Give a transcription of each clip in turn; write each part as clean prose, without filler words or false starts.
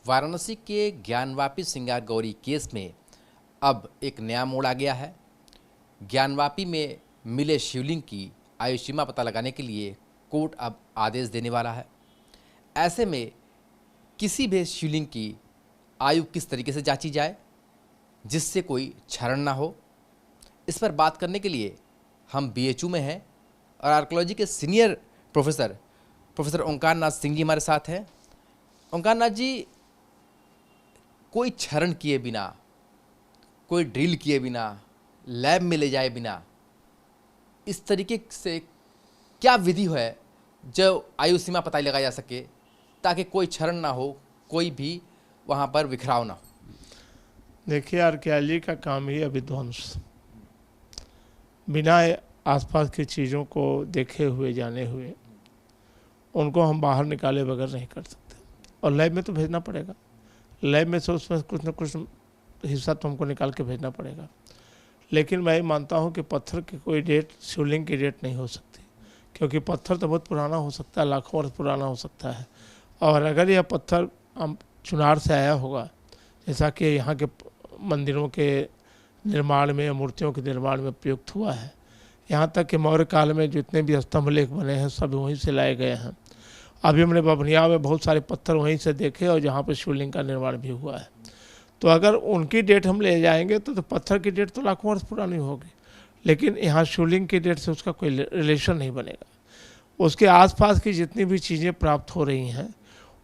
वाराणसी के ज्ञानवापी सिंगार गौरी केस में अब एक नया मोड़ आ गया है। ज्ञानवापी में मिले शिवलिंग की आयु सीमा पता लगाने के लिए कोर्ट अब आदेश देने वाला है। ऐसे में किसी भी शिवलिंग की आयु किस तरीके से जांची जाए जिससे कोई क्षरण ना हो, इस पर बात करने के लिए हम बीएचयू में हैं और आर्कियोलॉजी के सीनियर प्रोफेसर ओंकार नाथ सिंह जी हमारे साथ हैं। ओंकार नाथ जी, कोई क्षरण किए बिना, कोई ड्रिल किए बिना, लैब में ले जाए बिना, इस तरीके से क्या विधि है जो आयु सीमा पता लगाया जा सके ताकि कोई क्षरण ना हो, कोई भी वहाँ पर बिखराव ना हो? देखिए, आर्कियोलॉजी का काम ही है विध्वंस। बिना आसपास की चीज़ों को देखे हुए जाने हुए उनको हम बाहर निकाले बगैर नहीं कर सकते, और लैब में तो भेजना पड़ेगा। लैब में से उसमें कुछ न कुछ हिस्सा तो हमको निकाल के भेजना पड़ेगा। लेकिन मैं मानता हूँ कि पत्थर की कोई डेट शिवलिंग की डेट नहीं हो सकती, क्योंकि पत्थर तो बहुत पुराना हो सकता है, लाखों वर्ष पुराना हो सकता है। और अगर यह पत्थर चुनार से आया होगा, जैसा कि यहाँ के मंदिरों के निर्माण में, मूर्तियों के निर्माण में प्रयुक्त हुआ है, यहाँ तक कि मौर्य काल में जितने भी स्तंभ लेख बने हैं सब वहीं से लाए गए हैं। अभी हमने बभनिया में बहुत सारे पत्थर वहीं से देखे और जहाँ पर शिवलिंग का निर्माण भी हुआ है। तो अगर उनकी डेट हम ले जाएंगे तो पत्थर की डेट तो लाखों वर्ष पुरानी होगी, लेकिन यहाँ शिवलिंग की डेट से उसका कोई रिलेशन नहीं बनेगा। उसके आसपास की जितनी भी चीज़ें प्राप्त हो रही हैं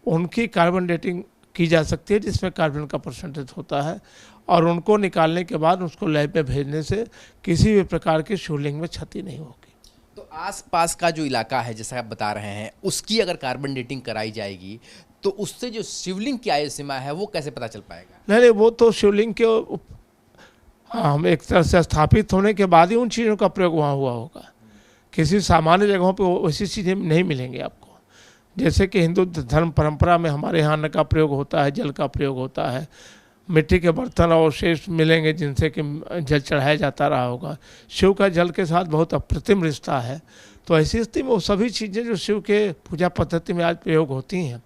उनकी कार्बन डेटिंग की जा सकती है, जिसमें कार्बन का परसेंटेज होता है, और उनको निकालने के बाद उसको लैब में भेजने से किसी भी प्रकार की शिवलिंग में क्षति नहीं होगी। तो आसपास का जो इलाका है, जैसा आप बता रहे हैं, उसकी अगर कार्बन डेटिंग कराई जाएगी तो उससे जो शिवलिंग की आयु सीमा है वो कैसे पता चल पाएगा? नहीं, वो तो शिवलिंग के हम एक तरह से स्थापित होने के बाद ही उन चीज़ों का प्रयोग वहाँ हुआ होगा। किसी सामान्य जगहों पे वैसी चीज़ें नहीं मिलेंगी आपको। जैसे कि हिंदू धर्म परंपरा में हमारे यहाँ अन्न का प्रयोग होता है, जल का प्रयोग होता है, मिट्टी के बर्तन और शेष मिलेंगे जिनसे कि जल चढ़ाया जाता रहा होगा। शिव का जल के साथ बहुत अप्रतिम रिश्ता है। तो ऐसी स्थिति में वो सभी चीज़ें जो शिव के पूजा पद्धति में आज प्रयोग होती हैं,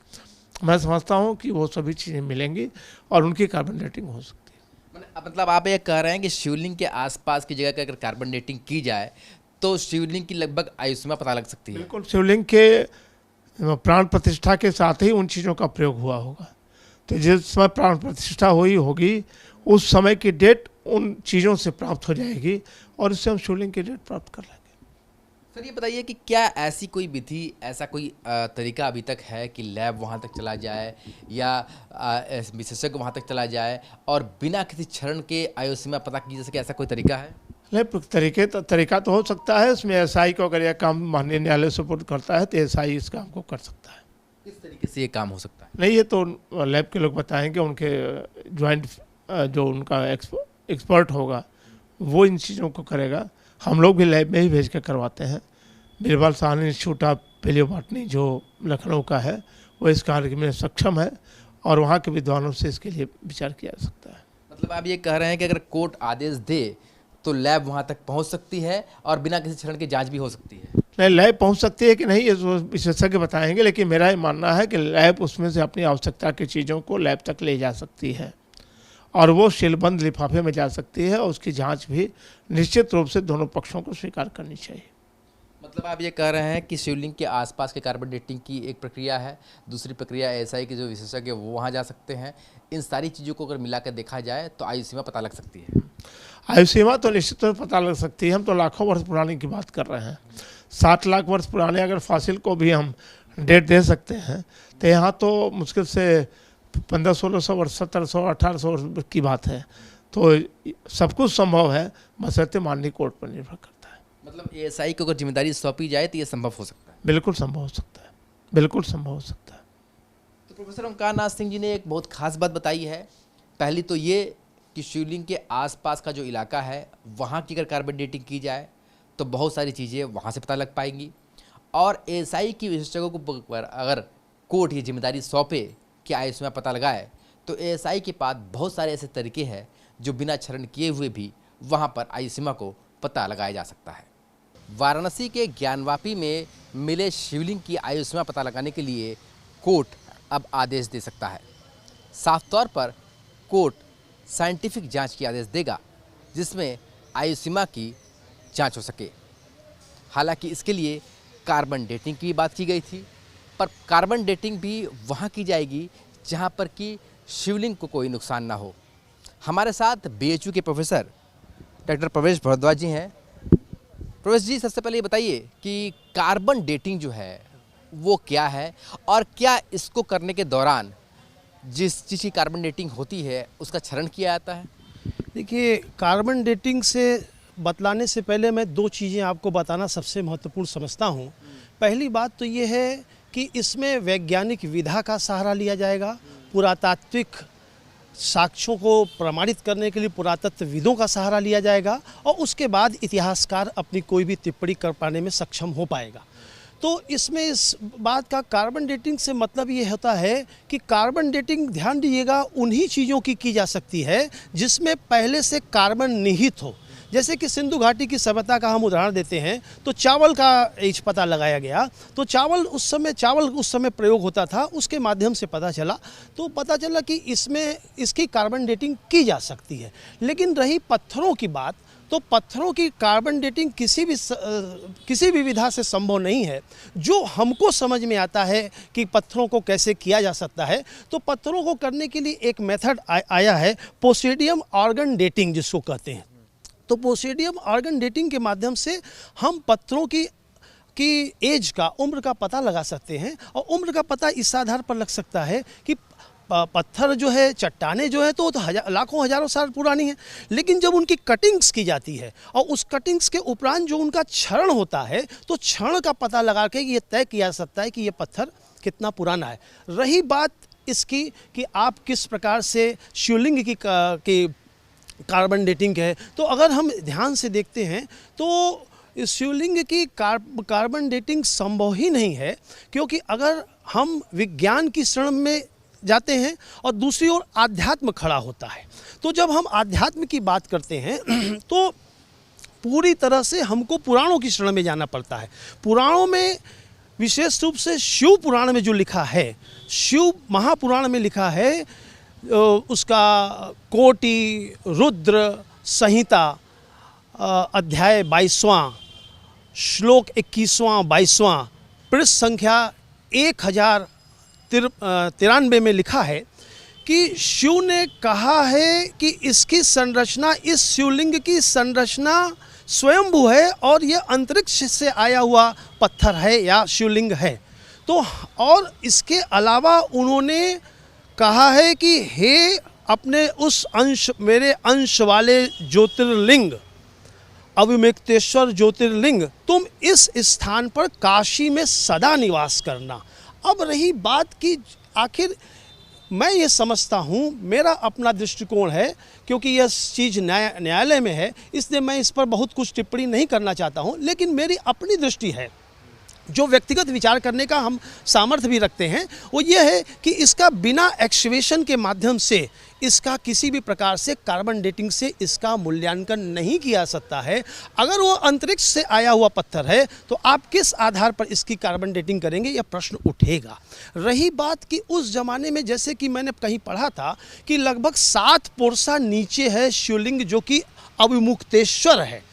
मैं समझता हूँ कि वो सभी चीज़ें मिलेंगी और उनकी कार्बन डेटिंग हो सकती है। मतलब आप ये कह रहे हैं कि शिवलिंग के आसपास की जगह की अगर कार्बन डेटिंग की जाए तो शिवलिंग की लगभग आयु सीमा पता लग सकती है? बिल्कुल, शिवलिंग के प्राण प्रतिष्ठा के साथ ही उन चीज़ों का प्रयोग हुआ होगा। तो जिस समय प्राण प्रतिष्ठा हुई होगी उस समय की डेट उन चीज़ों से प्राप्त हो जाएगी और इससे हम शिवलिंग की डेट प्राप्त कर लेंगे। सर, ये बताइए कि क्या ऐसी कोई विधि, ऐसा कोई तरीका अभी तक है कि लैब वहाँ तक चला जाए या विशेषज्ञ वहाँ तक चला जाए और बिना किसी क्षरण के आयु सीमा पता की जा सके? ऐसा कोई तरीका है? नहीं, तरीका तो हो सकता है। इसमें एसआई को अगर यह काम माननीय न्यायालय सपोर्ट करता है तो एसआई इस काम को कर सकता है। किस तरीके से ये काम हो सकता है? नहीं, ये तो लैब के लोग बताएंगे। उनके ज्वाइंट जो उनका एक्सपर्ट होगा वो इन चीज़ों को करेगा। हम लोग भी लैब में ही भेज कर करवाते हैं। Birbal Sahni institute of palaeobotany जो लखनऊ का है वो इस कार्य में सक्षम है और वहाँ के विद्वानों से इसके लिए विचार किया जा सकता है। मतलब आप ये कह रहे हैं कि अगर कोर्ट आदेश दे तो लैब वहाँ तक पहुँच सकती है और बिना किसी क्षरण की जाँच भी हो सकती है? नहीं, लैब पहुंच सकती है कि नहीं ये विशेषज्ञ बताएंगे, लेकिन मेरा ये मानना है कि लैब उसमें से अपनी आवश्यकता की चीज़ों को लैब तक ले जा सकती है और वो सीलबंद लिफाफे में जा सकती है और उसकी जांच भी निश्चित रूप से दोनों पक्षों को स्वीकार करनी चाहिए। मतलब आप ये कह रहे हैं कि शिवलिंग के आसपास के कार्बन डेटिंग की एक प्रक्रिया है, दूसरी प्रक्रिया एसआई के जो विशेषज्ञ वो वहाँ जा सकते हैं। इन सारी चीज़ों को अगर मिलाकर देखा जाए तो आयु सीमा पता लग सकती है? आयु सीमा तो निश्चित रूप से पता लग सकती है। हम तो लाखों वर्ष पुराने की बात कर रहे हैं। 60 लाख वर्ष पुराने अगर फासिल को भी हम डेट दे सकते हैं तो यहाँ तो मुश्किल से 1500-1600 वर्ष, 1700-1800 वर्ष की बात है। तो सब कुछ संभव है, बशर्ते माननीय कोर्ट पर निर्भर करता है। मतलब एएसआई को अगर जिम्मेदारी सौंपी जाए तो ये संभव हो सकता है? बिल्कुल संभव हो सकता है, बिल्कुल संभव हो सकता है। तो प्रोफेसर ओंकार नाथ सिंह जी ने एक बहुत खास बात बताई है। पहली तो ये कि शिवलिंग के आसपास का जो इलाका है वहाँ की अगर कार्बन डेटिंग की जाए तो बहुत सारी चीज़ें वहाँ से पता लग पाएंगी, और एएसआई की विशेषज्ञों को पर अगर कोर्ट ये जिम्मेदारी सौंपे कि आयु सीमा पता लगाए तो एएसआई के पास बहुत सारे ऐसे तरीके हैं जो बिना क्षरण किए हुए भी वहाँ पर आयु सीमा को पता लगाया जा सकता है। वाराणसी के ज्ञानवापी में मिले शिवलिंग की आयु सीमा पता लगाने के लिए कोर्ट अब आदेश दे सकता है। साफ तौर पर कोर्ट साइंटिफिक जांच की आदेश देगा जिसमें आयु सीमा की जांच हो सके। हालांकि इसके लिए कार्बन डेटिंग की बात की गई थी, पर कार्बन डेटिंग भी वहां की जाएगी जहां पर कि शिवलिंग को कोई नुकसान ना हो। हमारे साथ बीएचयू के प्रोफेसर डॉक्टर प्रवेश भारद्वाज जी हैं। प्रवेश जी, सबसे पहले ये बताइए कि कार्बन डेटिंग जो है वो क्या है और क्या इसको करने के दौरान जिस चीज़ की कार्बन डेटिंग होती है उसका क्षरण किया जाता है? देखिए, कार्बन डेटिंग से बतलाने से पहले मैं दो चीज़ें आपको बताना सबसे महत्वपूर्ण समझता हूँ। पहली बात तो ये है कि इसमें वैज्ञानिक विधा का सहारा लिया जाएगा, पुरातात्विक साक्ष्यों को प्रमाणित करने के लिए पुरातत्वविदों का सहारा लिया जाएगा और उसके बाद इतिहासकार अपनी कोई भी टिप्पणी कर पाने में सक्षम हो पाएगा। तो इसमें इस बात का कार्बन डेटिंग से मतलब ये होता है कि कार्बन डेटिंग, ध्यान दीजिएगा, उन्हीं चीज़ों की जा सकती है जिसमें पहले से कार्बन निहित हो। जैसे कि सिंधु घाटी की सभ्यता का हम उदाहरण देते हैं तो चावल का एज पता लगाया गया, तो चावल उस समय प्रयोग होता था, उसके माध्यम से पता चला कि इसमें इसकी कार्बन डेटिंग की जा सकती है। लेकिन रही पत्थरों की बात, तो पत्थरों की कार्बन डेटिंग किसी भी विधा से संभव नहीं है। जो हमको समझ में आता है कि पत्थरों को कैसे किया जा सकता है, तो पत्थरों को करने के लिए एक मेथड आया है, पोसेडियम ऑर्गन डेटिंग जिसको कहते हैं। तो पोसेडियम ऑर्गन डेटिंग के माध्यम से हम पत्थरों की एज का, उम्र का पता लगा सकते हैं। और उम्र का पता इस आधार पर लग सकता है कि पत्थर जो है, चट्टानें जो है तो लाखों हजारों साल पुरानी है, लेकिन जब उनकी कटिंग्स की जाती है और उस कटिंग्स के उपरांत जो उनका क्षरण होता है, तो क्षरण का पता लगा के ये तय किया जा सकता है कि ये पत्थर कितना पुराना है। रही बात इसकी कि आप किस प्रकार से शिवलिंग की कार्बन डेटिंग है, तो अगर हम ध्यान से देखते हैं तो इस शिवलिंग की कार्बन डेटिंग संभव ही नहीं है, क्योंकि अगर हम विज्ञान की शरण में जाते हैं और दूसरी ओर आध्यात्म खड़ा होता है, तो जब हम आध्यात्म की बात करते हैं तो पूरी तरह से हमको पुराणों की शरण में जाना पड़ता है। पुराणों में विशेष रूप से शिव पुराण में जो लिखा है, शिव महापुराण में लिखा है, उसका कोटि रुद्र संहिता अध्याय 22वां, श्लोक 21वां 22वां, पृष्ठ संख्या 1093 में लिखा है कि शिव ने कहा है कि इसकी संरचना, इस शिवलिंग की संरचना स्वयंभू है और यह अंतरिक्ष से आया हुआ पत्थर है या शिवलिंग है। तो और इसके अलावा उन्होंने कहा है कि हे अपने उस अंश, मेरे अंश वाले ज्योतिर्लिंग, अविमुक्तेश्वर ज्योतिर्लिंग, तुम इस स्थान पर काशी में सदा निवास करना। अब रही बात कि आखिर मैं ये समझता हूँ, मेरा अपना दृष्टिकोण है, क्योंकि यह चीज़ न्यायालय में है, इसलिए मैं इस पर बहुत कुछ टिप्पणी नहीं करना चाहता हूँ, लेकिन मेरी अपनी दृष्टि है, जो व्यक्तिगत विचार करने का हम सामर्थ्य भी रखते हैं, वो ये है कि इसका बिना एक्सकेवेशन के माध्यम से, इसका किसी भी प्रकार से कार्बन डेटिंग से इसका मूल्यांकन नहीं किया सकता है। अगर वो अंतरिक्ष से आया हुआ पत्थर है तो आप किस आधार पर इसकी कार्बन डेटिंग करेंगे, यह प्रश्न उठेगा। रही बात कि उस जमाने में, जैसे कि मैंने कहीं पढ़ा था कि लगभग 7 पोरसा नीचे है शिवलिंग, जो कि अविमुक्तेश्वर है,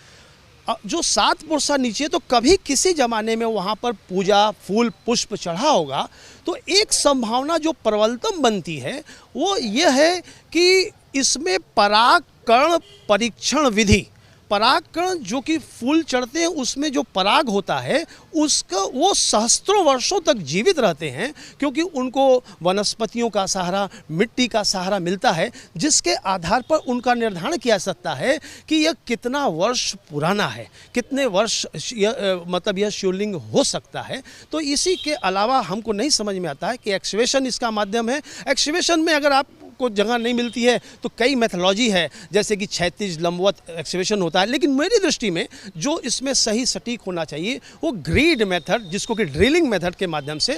जो 7 पोरसा नीचे, तो कभी किसी ज़माने में वहाँ पर पूजा, फूल पुष्प चढ़ा होगा। तो एक संभावना जो प्रबलतम बनती है वो ये है कि इसमें परागकण परीक्षण विधि, परागकण जो कि फूल चढ़ते हैं उसमें जो पराग होता है उसका, वो सहस्त्रों वर्षों तक जीवित रहते हैं, क्योंकि उनको वनस्पतियों का सहारा, मिट्टी का सहारा मिलता है, जिसके आधार पर उनका निर्धारण किया जा सकता है कि यह कितना वर्ष पुराना है, कितने वर्ष मतलब यह शिवलिंग हो सकता है। तो इसी के अलावा हमको नहीं समझ में आता है कि एक्सकेवेशन इसका माध्यम है। एक्सकेवेशन में अगर आप को जगह नहीं मिलती है तो कई मेथोलॉजी है, जैसे कि क्षैतिज लंबवत एक्सकेवेशन होता है, लेकिन मेरी दृष्टि में जो इसमें सही सटीक होना चाहिए वो ग्रीड मेथड, जिसको कि ड्रिलिंग मेथड के माध्यम से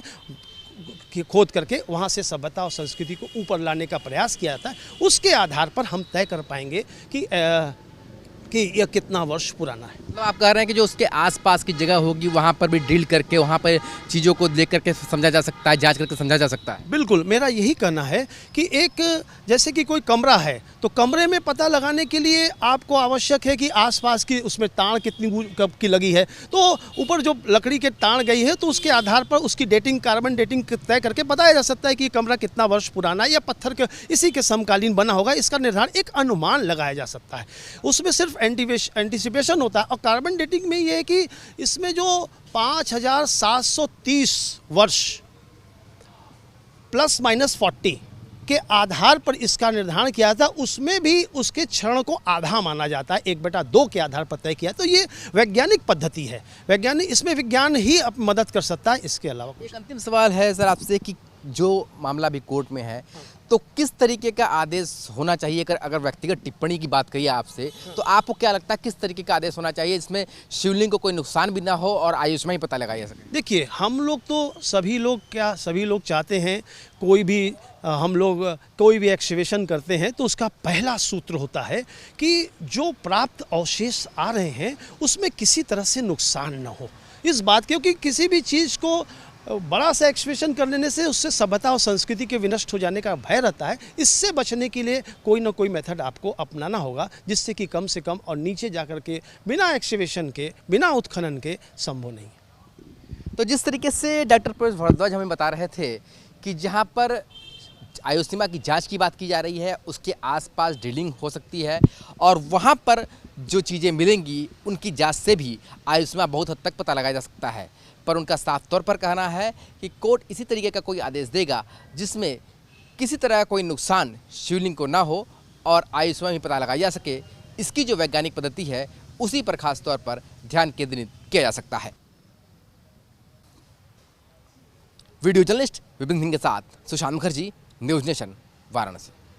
खोद करके वहाँ से सभ्यता और संस्कृति को ऊपर लाने का प्रयास किया जाता है। उसके आधार पर हम तय कर पाएंगे कि कि यह कितना वर्ष पुराना है। मतलब आप कह रहे हैं कि जो उसके आसपास की जगह होगी वहाँ पर भी ड्रिल करके वहाँ पर चीज़ों को देख करके समझा जा सकता है, जांच करके समझा जा सकता है। बिल्कुल, मेरा यही कहना है कि एक जैसे कि कोई कमरा है तो कमरे में पता लगाने के लिए आपको आवश्यक है कि आसपास की उसमें तार कितनी कब की लगी है, तो ऊपर जो लकड़ी के तार गई है तो उसके आधार पर उसकी डेटिंग, कार्बन डेटिंग तय करके बताया जा सकता है कि कमरा कितना वर्ष पुराना है या पत्थर के इसी के समकालीन बना होगा। इसका निर्धारण एक अनुमान लगाया जा सकता है। उसमें सिर्फ एंटीसिपेशन होता है। और कार्बन डेटिंग में ये है कि इसमें जो 5730 वर्ष प्लस माइनस 40 के आधार पर इसका निर्धारण किया था, उसमें भी उसके क्षण को आधा माना जाता है, 1/2 के आधार पर तय किया। तो ये वैज्ञानिक पद्धति है, वैज्ञानिक, इसमें विज्ञान ही मदद कर सकता है, इसके अलावा कुछ। एक अंतिम सवाल है सर आपसे कि जो मामला भी कोर्ट में है तो किस तरीके का आदेश होना चाहिए? अगर व्यक्तिगत टिप्पणी की बात करिए आपसे, तो आपको क्या लगता है किस तरीके का आदेश होना चाहिए जिसमें शिवलिंग को कोई नुकसान भी ना हो और आयुष्मान ही पता लगाया जा सके? देखिए, हम लोग तो सभी लोग चाहते हैं, हम लोग कोई भी एक्सकवेशन करते हैं तो उसका पहला सूत्र होता है कि जो प्राप्त अवशेष आ रहे हैं उसमें किसी तरह से नुकसान न हो। इस बात, क्योंकि किसी भी चीज़ को बड़ा सा एक्सकवेशन कर लेने से उससे सभ्यता और संस्कृति के विनष्ट हो जाने का भय रहता है। इससे बचने के लिए कोई ना कोई मेथड आपको अपनाना होगा जिससे कि कम से कम और नीचे जाकर के बिना एक्सकवेशन के, बिना उत्खनन के संभव नहीं है। तो जिस तरीके से डॉक्टर प्रवेश भारद्वाज हमें बता रहे थे कि जहाँ पर आयु सीमा की जांच की बात की जा रही है उसके आसपास ड्रिलिंग हो सकती है और वहाँ पर जो चीज़ें मिलेंगी उनकी जांच से भी आयु सीमा बहुत हद तक पता लगाया जा सकता है। पर उनका साफ तौर पर कहना है कि कोर्ट इसी तरीके का कोई आदेश देगा जिसमें किसी तरह का कोई नुकसान शिवलिंग को ना हो और आयु सीमा भी पता लगाया जा सके। इसकी जो वैज्ञानिक पद्धति है उसी पर खास तौर पर ध्यान केंद्रित किया जा सकता है। वीडियो जर्नलिस्ट विपिन सिंह के साथ सुशांत मुखर्जी, न्यूज़ नेशन, वाराणसी।